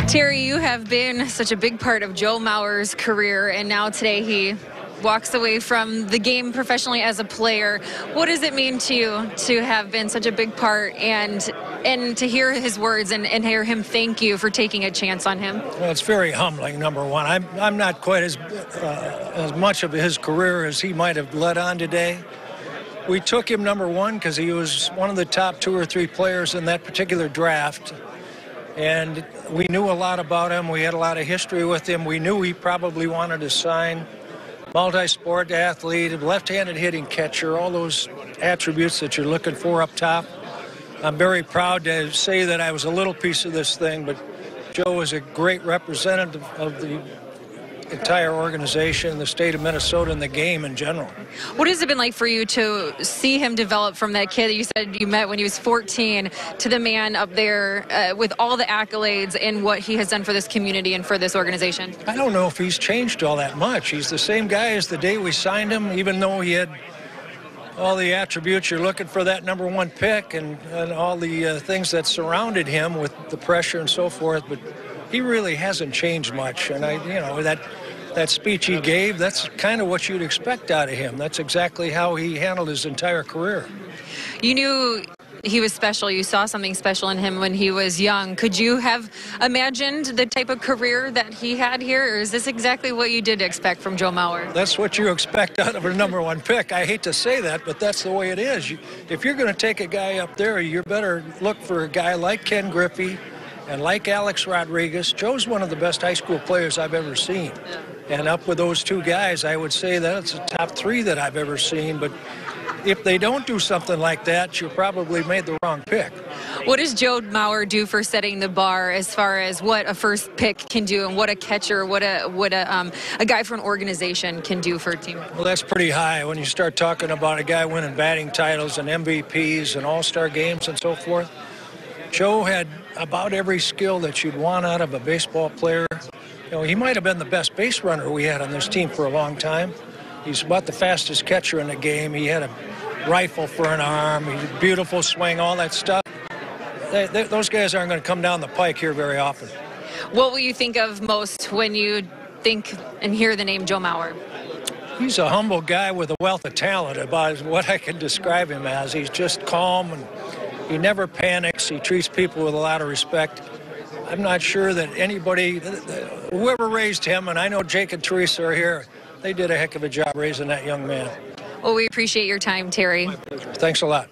Terry, you have been such a big part of Joe Mauer's career, and now today he walks away from the game professionally as a player. What does it mean to you to have been such a big part and to hear his words and hear him thank you for taking a chance on him? Well, it's very humbling, number one. I'm not quite as much of his career as he might have led on today. We took him number one because he was one of the top 2 or 3 players in that particular draft. And we knew a lot about him. We had a lot of history with him. We knew he probably wanted to sign. Multi-sport athlete, left-handed hitting catcher, all those attributes that you're looking for up top. I'm very proud to say that I was a little piece of this thing, but Joe is a great representative of the entire organization, the state of Minnesota, and the game in general. What has it been like for you to see him develop from that kid that you said you met when he was 14 to the man up there with all the accolades and what he has done for this community and for this organization? I don't know if he's changed all that much. He's the same guy as the day we signed him, even though he had all the attributes you're looking for that number 1 pick and all the things that surrounded him with the pressure and so forth. But he really hasn't changed much. And that speech he gave, that's kind of what you'd expect out of him. That's exactly how he handled his entire career. You knew he was special. You saw something special in him when he was young. Could you have imagined the type of career that he had here, or is this exactly what you did expect from Joe Mauer? That's what you expect out of a number 1 pick. I hate to say that, but that's the way it is. If you're going to take a guy up there, you better look for a guy like Ken Griffey and like Alex Rodriguez. Joe's one of the best high school players I've ever seen. And up with those 2 guys, I would say that's the top 3 that I've ever seen. But if they don't do something like that, you probably made the wrong pick. What does Joe Mauer do for setting the bar as far as what a first pick can do and what a catcher, what a guy for an organization can do for a team? Well, that's pretty high when you start talking about a guy winning batting titles and MVPs and all-star games and so forth. Joe had about every skill that you'd want out of a baseball player. You know, he might have been the best base runner we had on this team for a long time. He's about the fastest catcher in the game. He had a rifle for an arm, he had a beautiful swing, all that stuff. Those guys aren't going to come down the pike here very often. What will you think of most when you think and hear the name Joe Mauer? He's a humble guy with a wealth of talent, about what I can describe him as. He's just calm, and he never panics. He treats people with a lot of respect. I'm not sure that anybody, whoever raised him, and I know Jake and Teresa are here, they did a heck of a job raising that young man. Well, we appreciate your time, Terry. Thanks a lot.